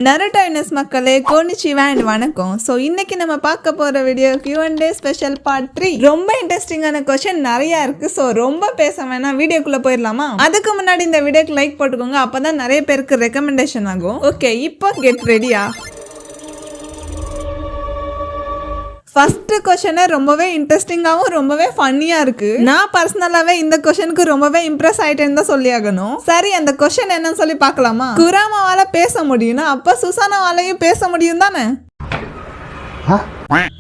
Naruto universe மக்களே கோனிச்சிவா and வணக்கம். So இன்னைக்கு நம்ம பார்க்க போகிற வீடியோ Q&A ஸ்பெஷல் பார்ட் 3. ரொம்ப இன்ட்ரெஸ்டிங்கான கொஸ்டின் நிறையா இருக்குது. ஸோ ரொம்ப பேச வேணாம், வீடியோக்குள்ளே போயிடலாமா? அதுக்கு முன்னாடி இந்த வீடியோக்கு லைக் போட்டுக்கோங்க, அப்போ தான் நிறைய பேருக்கு ரெக்கமெண்டேஷன் ஆகும். ஓகே, இப்போ கெட் ரெடியா. ஃபர்ஸ்ட் கொஸ்டினே ரொம்பவே இன்ட்ரெஸ்டிங்காகவும் ரொம்பவே ஃபன்னியாக இருக்கு. நான் பர்சனலாகவே இந்த கொஸ்டினுக்கு ரொம்பவே இம்ப்ரெஸ் ஆகிட்டேன்னு தான் சொல்லி ஆகணும். சரி, அந்த கொஸ்டின் என்னன்னு சொல்லி பார்க்கலாமா? குராமாவால பேச முடியும்னா அப்போ சுசானாவாலையும் பேச முடியும் தானே?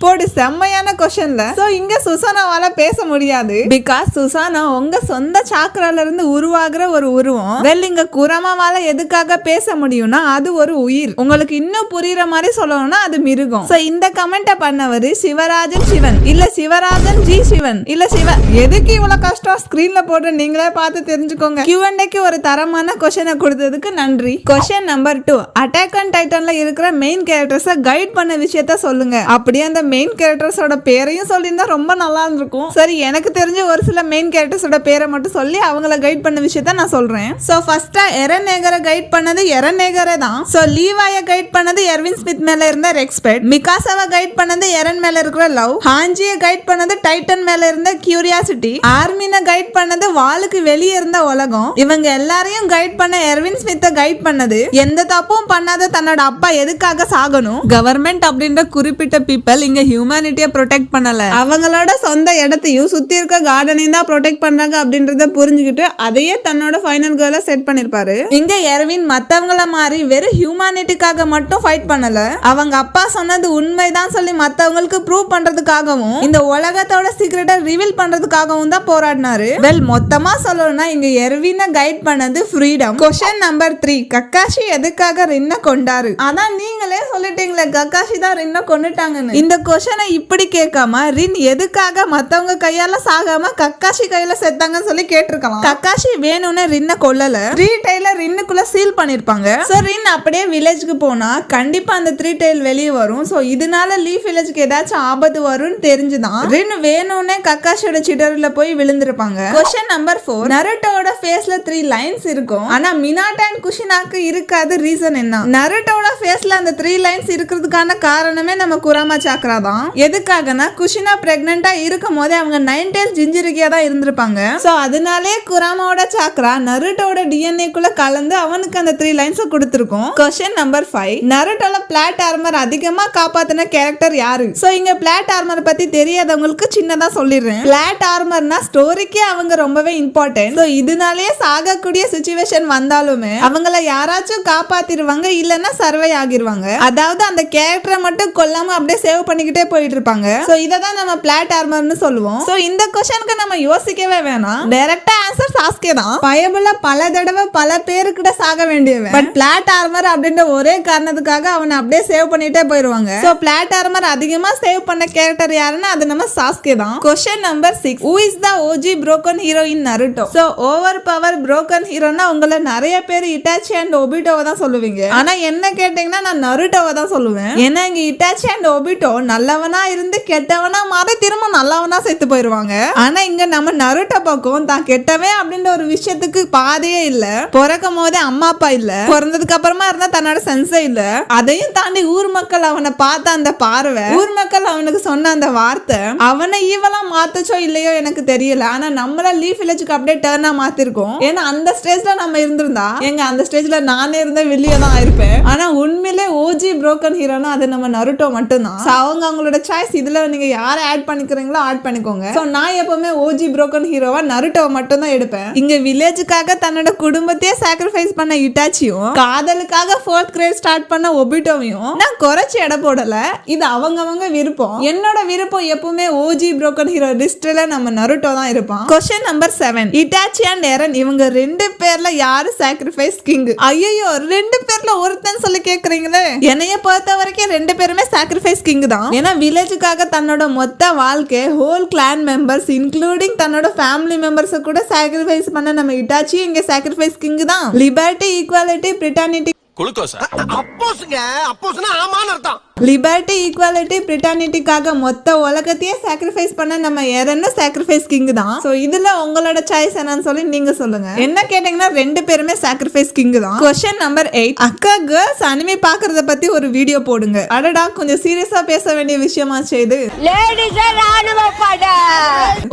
போடு, செம்மையான கொஸ்டின்ல. சோ இங்க சுசானாவால பேச முடியாது. பிகாஸ் சுசானா உங்க சொந்த சாக்கரால இருந்து உருவாகிற ஒரு உருவம். வெல், இங்க குராமாவால எதுக்காக பேச முடியும்னா அது ஒரு உயிர். உங்களுக்கு இன்னும் புரியுற மாதிரி சொல்லணும்னா அது மிருகம். சோ இந்த கமெண்ட பண்ணவரு சிவராஜன் சிவன் இல்ல சிவராஜன் ஜி சிவன் இல்ல சிவ. எதுக்கு இவ்வளவு கஷ்டம்? ஸ்கிரீன்ல போட்டு நீங்களே பார்த்து தெரிஞ்சுக்கோங்க. Q&Aக்கு ஒரு தரமான கொஸ்டினை கொடுத்ததுக்கு நன்றி. கொஸ்டின் நம்பர் 2, அட்டாக் ஆன் டைட்டன்ல இருக்கிற மெயின் கேரக்டர்ஸை கைட் பண்ண விஷயத்த சொல்லுங்க. அப்படியே அந்த மெயின் கேரக்டர்ஸோட பேரையும் சொல்லியிருந்தா ரொம்ப நல்லா இருந்திருக்கும். சரி, எனக்கு தெரிஞ்ச ஒரு சில மெயின் கேரக்டர்ஸோட பேரை மட்டும் சொல்லி அவங்கள கைட் பண்ண விஷயத்த நான் சொல்றேன். சோ ஃபர்ஸ்டா எரன் நேகரை கைட் பண்ணது எரன் நேகரே தான். சோ லீவாய கைட் பண்ணது எர்வின் ஸ்மித் மேல இருந்த ரெஸ்பெக்ட். மிகாசாவை கைட் பண்ணது எரன் மேல இருக்கிற லவ். ஹாஞ்சியை கைட் பண்ணது டைட்டன் மேல இருந்த கியூரியாசிட்டி. ஆர்மினை கைட் பண்ணது வாளுக்கு வெளியே இருந்த உலகம். இவங்க எல்லாரையும் கைட் பண்ண எர்வின் ஸ்மித்தை கைட் பண்ணது எந்த தப்பும் பண்ணாத தன்னோட அப்பா எதுக்காக சாகணும். கவர்மெண்ட் அப்படின்ற குறிப்பிட்ட பீப்பிள் இங்க ஹியூமனிட்டியை ப்ரொடெக்ட் பண்ணல, அவங்களோட சொந்த இடத்தையும் சுத்தி இருக்க கார்டனையும் தான் ப்ரொடெக்ட் பண்றாங்க அப்படின்றத புரிஞ்சுக்கிட்டு அதையே தன்னோட ஃபைனல் கோலா செட் பண்ணிருப்பாரு. இங்க எர்வின் மத்தவங்கள மாதிரி வெறும் ஹியூமனிட்டிக்காக மட்டும் ஃபைட் பண்ணல, அவங்க அப்பா சொன்னது உண்மைதான் சொல்லி மத்தவங்களுக்கு ப்ரூவ் பண்றதுக்காகவும் இந்த உலகத்தோட சீக்ரெட்டை ரிவீல் பண்றதுக்காகவும் தான் போராடினாரு. வெல், மொத்தமா சொல்லணும்னா இங்க எர்வினை கைட் பண்ணது ஃப்ரீடம். கொஸ்டின் நம்பர் 3, கக்காஷி எதுக்காக ரின்ன கொண்டாரு? அதான் நீங்களே சொல்லிட்டீங்களே, கக்காஷி தான் ரின்ன கொண்டுட்டாங்கன்னு. இந்த கொஸ்டினை இப்படி கேட்காம ரின் எதுக்காக மத்தவங்க கையால சாகாம கக்காஷி கையில செத்தாங்கன்னு சொல்லி கேட்டிருக்கலாம். கக்காஷி வேணும்னு ரின்ன கொல்லல, 3 டைல ரின்னுக்குள்ள சீல் பண்ணிருப்பாங்க. சோ ரின் அப்படியே வில்லேஜ்க்கு போனா கண்டிப்பா அந்த 3 டைல் வெளியே வரும். சோ இதனால லீஃப் வில்லேஜ்க்கு ஏதாச்சும் ஆபத்து வரும்னு தெரிஞ்சுதான் ரின் வேணும்னே கக்காஷியோட சிடர்ல போய் விழுந்திருப்பாங்க. கொஸ்டின் நம்பர் 4, நருட்டோட ஃபேஸ்ல 3 லைன்ஸ் இருக்கும், ஆனா மினாட்டா அண்ட் குஷினாக்கு இருக்காது. ரீசன் என்ன? நருட்டோட ஃபேஸ்ல அந்த 3 லைன்ஸ் இருக்கிறதுக்கான காரணமே நம்ம குராமா சாக்ரா தான். எதுக்காகனா குஷினா பிரெக்னண்டா இருக்கும் போதே அவங்க 9 டைல் ஜிஞ்சிரிக்கியா தான் இருந்திருப்பாங்க. சோ அதனாலே குராமாவோட சாக்ரா நருட்டோட டிஎன்ஏ குள்ள கலந்து அவனுக்கு அந்த 3 லைன்ஸ் கொடுத்திருக்கும். கொஸ்டின் நம்பர் 5, நருட்டோல பிளாட் ஆர்மர் அதிகமா காப்பாத்தின கேரக்டர் யாரு? சோ இங்க பிளாட் ஆர்மர் பத்தி தெரியாதவங்களுக்கு சின்னதா சொல்லிடுறேன். பிளாட் ஆர்மர்னா ஸ்டோரிக்கே அவங்க ரொம்பவே இம்பார்ட்டன்ட். சோ இதனாலேயே சாகக்கூடிய சிச்சுவேஷன் வந்தாலுமே அவங்கள யாராச்சும் காப்பாத்திடுவாங்க, இல்லன்னா சர்வை ஆகிருவாங்க. அதாவது அந்த கேரக்டரை மட்டும் கொல்லாம அப்படியே சேவ் பண்ணிக்கிட்டே போயிட்டு இருப்பாங்க. சோ இத தான் நம்ம பிளாட் ஆர்மர்னு சொல்லுவோம். சோ இந்த क्वेश्चनக்கு நம்ம யோசிக்கவே வேணாம், டைரக்டா ஆன்சர் சாஸ்கே தான். பயபுல பல தடவை பல பேருக்கிட்ட சாக வேண்டியவன், பட் பிளாட் ஆர்மர் அப்படின்ற ஒரே காரணத்துக்காக அவனை அப்படியே சேவ் பண்ணிட்டே போயிடுவாங்க. சோ பிளாட் ஆர்மர் அதிகமா சேவ் பண்ண கேரக்டர் யாருன்னா அது நம்ம சாஸ்கே தான். Question number 6, who is the OG broken hero in Naruto? So over power broken ஹீரோனா உங்கள நிறைய பேர் இட்டாச்சி அண்ட் ஒபிட்டோவை தான் சொல்லுவீங்க. ஆனா என்ன கேட்டீங்கன்னா நான் நருட்டோவை தான் சொல்லுவேன். ஏன்னா இங்க இட்டாச்சி அண்ட் ஒபிட்டோ நல்லவனா இருந்து கெட்டவனா மாறி திரும்ப நல்லவனா செத்து போயிருவாங்க. ஆனா இங்க நம்ம நருட்டோ பக்கம் தான் கெட்டவே அப்படின்ற ஒரு விஷயத்துக்கு பாதையே இல்ல. பிறக்கும் போதே அம்மா அப்பா இல்ல, பிறந்ததுக்கு அப்புறமா இருந்தா தன்னோட சென்ஸே இல்ல. அதையும் தாண்டி ஊர் மக்கள் அவனை பார்த்த அந்த பார்வை, ஊர் மக்கள் அவனுக்கு சொன்ன அந்த வார்த்தை அவனை ஈவலா மாத்துச்சோ இல்லையோ எனக்கு தெரியல. ஆனா நம்மள லீஃப் வில்லேஜுக்கு அப்படியே டர்னா மாத்திருக்கோம். ஏன்னா அந்த ஸ்டேஜ்ல நம்ம இருந்திருந்தா எங்க அந்த ஸ்டேஜ்ல நானே இருந்த வெளியே தான் இருப்பேன். ஆனா உண்மையிலே ஓஜி புரோக்கன் ஹீரோனா அது நம்ம நருட்டோ மட்டும்தான். அவங்களோட சாய்ஸ். இதுல நீங்க யாரை ஆட் பண்ணிக்கிறீங்களோ ஆட் பண்ணிக்கோங்க. சோ நான் எப்பவுமே ஓஜி புரோக்கன் ஹீரோவா நருட்டோவை மட்டும் தான் எடுப்பேன். இங்க வில்லேஜுக்காக தன்னோட குடும்பத்தையே சாக்ரிஃபைஸ் பண்ண இட்டாச்சியும் காதலுக்காக 4th கிரேட் ஸ்டார்ட் பண்ண ஒபிட்டோவையும் நான் குறைச்சி எடை போடல. இது அவங்க விருப்பம். என்னோட விருப்பம் எப்பவுமே ஓஜி புரோக்கன் ஹீரோ லிஸ்ட்ல நம்ம நருட்டோ தான் இருப்பான். Question number 7, Itachi and earn இவங்க 2 பேர்ல யாரு சாக்ரிஃபைஸ் கிங்? ஐயோ, 2 பேர்ல ஒருத்தன் சொல்லி கேக்குறீங்களே. என்னைய பொறுத்த வரைக்கும் 2 பேருமே சாக்ரிஃபைஸ் கிங் தான். ஏன்னா வில்லேஜுக்காக தன்னோட மொத்த வாழ்க்கை ஹோல் கிளான் மெம்பர்ஸ் இன்க்ளூடிங் தன்னோட ஃபேமிலி மெம்பர்ஸ் கூட சாக்ரிஃபைஸ் பண்ண நம்ம இட்டாச்சி இங்க சாக்ரிஃபைஸ் கிங் தான். லிபர்ட்டி, ஈக்குவாலிட்டி, பிரிட்டானிட்டி, குளுக்கோஸ் அப்போஸ்ங்க அப்போஸ்னா ஆமான்னு அர்த்தம். லிபர்ட்டி, ஈக்குவாலிட்டி, பிரிட்டானிட்டிக்காக மொத்த உலகத்தையே சாக்ரிஃபைஸ் பண்ண நம்ம யாரன்னா சாக்ரிஃபைஸ் கிங் தான். சோ இதுல உங்களோட சாய்ஸ் என்னன்னு சொல்லி நீங்க சொல்லுங்க. என்ன கேட்டீங்கன்னா ரெண்டு பேருமே சாக்ரிஃபைஸ் கிங் தான். Question number 8. அக்கா கேர்ள்ஸ் அனிமே பாக்குறத பத்தி ஒரு வீடியோ போடுங்க. அடடா கொஞ்சம் சீரியஸா பேச வேண்டிய விஷயமா செய்து.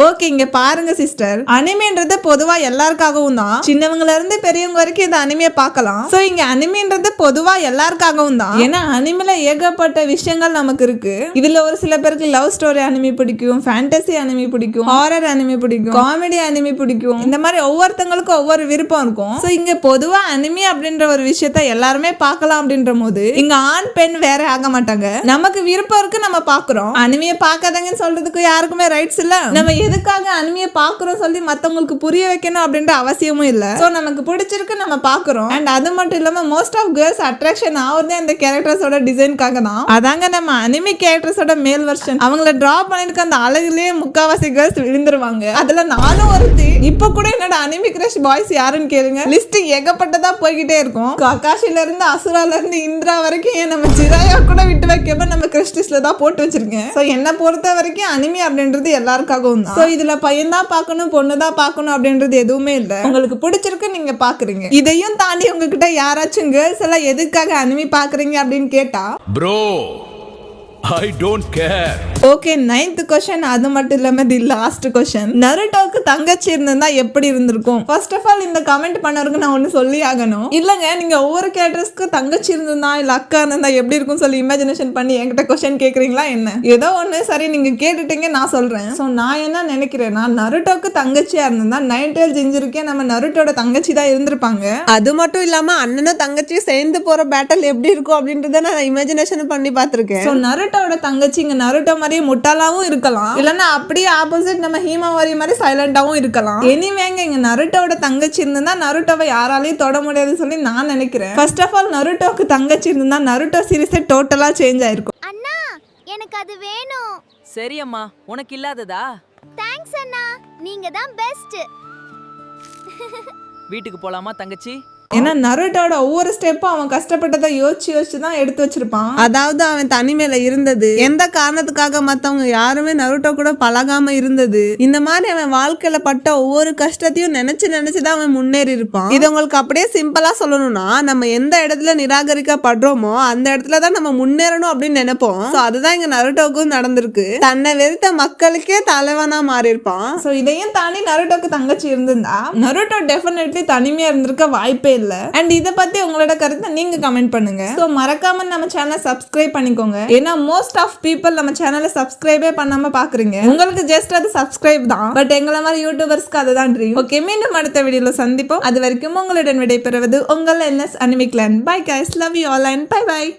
ஓகே இங்க பாருங்க சிஸ்டர், அனிமேன்றது பொதுவா எல்லாருக்காகவும் தான். சின்னவங்கல இருந்து பெரியவங்க வரைக்கும் இந்த அனிமே பார்க்கலாம். சோ இங்க அனிமேன்றது பொதுவா எல்லாருக்காகவும் தான். ஏன்னா அனிமேல ஏகப்பட்ட விஷயங்கள் நமக்கு இருக்கு. இதுல ஒரு சில பேருக்கு லவ் ஸ்டோரி அனிமே பிடிக்கும், ஃபேண்டசி அனிமே பிடிக்கும், ஹாரர் அனிமே பிடிக்கும், காமெடி அனிமே பிடிக்கும். இந்த மாதிரி ஒவ்வொருத்தங்களுக்கும் ஒவ்வொரு விருப்பம் இருக்கும். சோ இங்க பொதுவா அனிமே அப்படின்ற ஒரு விஷயத்த எல்லாருமே பார்க்கலாம் அப்படின்ற போது இங்க ஆண் பெண் வேற ஆக மாட்டாங்க. நமக்கு விருப்பம் இருக்கு, நம்ம பாக்குறோம். அனிமையை பார்க்காதங்கன்னு சொல்றதுக்கு யாருக்குமே ரைட்ஸ் இல்ல. நம்ம எதுக்காக அனிமையை பாக்குறோம் சொல்லி மத்தவங்களுக்கு புரிய வைக்கணும் அப்படின்ற அவசியமும் இல்ல. சோ நமக்கு பிடிச்சிருக்கு, நம்ம பாக்குறோம். அண்ட் அது மட்டும் இல்லாம மோஸ்ட் ஆஃப் கேர்ள்ஸ் அட்ராக்ஷன் ஆகுறதே அந்த கேரக்டர்ஸோட டிசைனுக்காக தான். அதாங்க நம்ம அனிமே கேரக்டர்ஸோட மேல் வெர்ஷன். அவங்கள டிரா பண்ணிருக்க அந்த அழகுலயே முக்காவாசி கேர்ள்ஸ் விழுந்துருவாங்க. அதுல நானும் ஒருத்தி. இப்ப கூட என்னோட அனிமே கிரஷ் பாய்ஸ் யாருன்னு கேளுங்க, லிஸ்ட் ஏகப்பட்டதா போய்கிட்டே இருக்கும். ஆகாஷில இருந்து அசுரால இருந்து இந்திரா வரைக்கும் நம்ம ஜிராயா கூட விட்டு வைக்காம நம்ம கிரஷ் லிஸ்ட்ல தான் போட்டு வச்சிருக்கேன். சோ என்ன பொறுத்த வரைக்கும் அனிமே அப்படின்றது எல்லாருக்காகவும் தான். சோ இதுல பையன் தான் பார்க்கணும், பொண்ணு தான் பார்க்கணும் அப்படின்றது எதுவுமே இல்ல. உங்களுக்கு பிடிச்சிருக்கு, நீங்க பாக்குறீங்க. இதையும் தாண்டி உங்ககிட்ட யாராச்சும் கேர்ள்ஸ் எல்லாம் எதுக்காக அனிமே பாக்குறீங்க அப்படின்னு கேட்டா bro I don't care. Okay 9th question. அது மட்டும் இல்லாம தி லாஸ்ட் क्वेश्चन. நருட்டோக்கு தங்கச்சி இருந்தா எப்படி இருந்திருக்கும்? ஃபர்ஸ்ட் ஆஃப் ஆல் இந்த கமெண்ட் பண்ணவருக்கு நான் ஒன்னு சொல்லி ஆகணும். இல்லங்க நீங்க ஒவ்வொரு கேரக்டர்ஸ்க்கு தங்கச்சி இருந்தா இல்ல அக்கா இருந்தா எப்படி இருக்கும் சொல்லி இமேஜினேஷன் பண்ணி என்கிட்ட क्वेश्चन கேக்குறீங்களா என்ன? ஏதோ ஒண்ணு சரி நீங்க கேட்டுட்டீங்க, நான் சொல்றேன். சோ நான் என்ன நினைக்கிறேன்னா நருட்டோக்கு தங்கச்சியா இருந்தா நைன் டெயில் ஜிஞ்சருக்கே நம்ம நருட்டோட தங்கச்சி தான் இருந்திருப்பாங்க. அது மட்டும் இல்லாம அண்ணனும் தங்கச்சியும் சேர்ந்து போற பேட்டல் எப்படி இருக்கும் அப்படின்றத நான் இமேஜினேஷன் பண்ணி பார்த்திருக்கேன். சோ நருட்டோட தங்கச்சி இங்க நருட்டோ மாதிரி முட்டாளாவும் இருக்கலாம், இல்லன்னா அப்படியே ஆப்போசிட் நம்ம ஹீமாவாரி மாதிரி சைலண்டாவும் இருக்கலாம். எனிவேங்க இங்க நருட்டோட தங்கச்சி இருந்தா நருட்டோவை யாராலையும் தொட முடியாதுன்னு சொல்லி நான் நினைக்கிறேன். ஃபர்ஸ்ட் ஆஃப் ஆல் நருட்டோக்கு தங்கச்சி இருந்தா நருட்டோ சீரிஸே டோட்டலா சேஞ்ச் ஆயிருக்கும். அண்ணா எனக்கு அது வேணும். சரி அம்மா, உனக்கு இல்லாததா? தேங்க்ஸ் அண்ணா, நீங்க தான் பெஸ்ட். வீட்டுக்கு போலாமா தங்கச்சி? ஏன்னா நருட்டோட ஒவ்வொரு ஸ்டெப்பும் அவன் கஷ்டப்பட்டதை யோசிச்சு தான் எடுத்து வச்சிருப்பான். அதாவது அவன் தனிமையில இருந்தது, எந்த காரணத்துக்காக மத்தவங்க யாருமே நருட்டோ கூட பழகாம இருந்தது, இந்த மாதிரி அவன் வாழ்க்கையில பட்ட ஒவ்வொரு கஷ்டத்தையும் நினைச்சுதான் அவன் முன்னேறி இருப்பான். இது உங்களுக்கு அப்படியே சிம்பிளா சொல்லணும்னா நம்ம எந்த இடத்துல நிராகரிக்கப்படுறோமோ அந்த இடத்துலதான் நம்ம முன்னேறணும் அப்படின்னு நினைப்போம். சோ அதுதான் இங்க நருட்டோக்கும் நடந்திருக்கு. தன்னை வெறுத்த மக்களுக்கே தலைவனா மாறி இருப்பான். சோ இதையும் தாண்டி நருட்டோக்கு தங்கச்சி இருந்திருந்தா நருட்டோ டெஃபினெட்லி தனிமையா இருந்திருக்க வாய்ப்பே இல்ல. அண்ட் இத பத்தி உங்களோட கருத்தை நீங்க கமெண்ட் பண்ணுங்க. சோ மறக்காம நம்ம சேனலை சப்ஸ்கிரைப் பண்ணிக்கோங்க. ஏன்னா மோஸ்ட் ஆஃப் பீப்பிள் நம்ம சேனலை சப்ஸ்கிரைபே பண்ணாம பாக்குறீங்க. உங்களுக்கு ஜஸ்ட் அது சப்ஸ்கிரைப் தான், பட் எங்களை மாதிரி யூடியூபர்ஸ்க்கு அதுதான் ட்ரீம். ஓகே மீண்டும் அடுத்த வீடியோல சந்திப்போம். அது வரைக்கும் உங்களுடன் விடைபெறுவது உங்கள் NS Anime Clan. Bye guys, love you all and bye bye.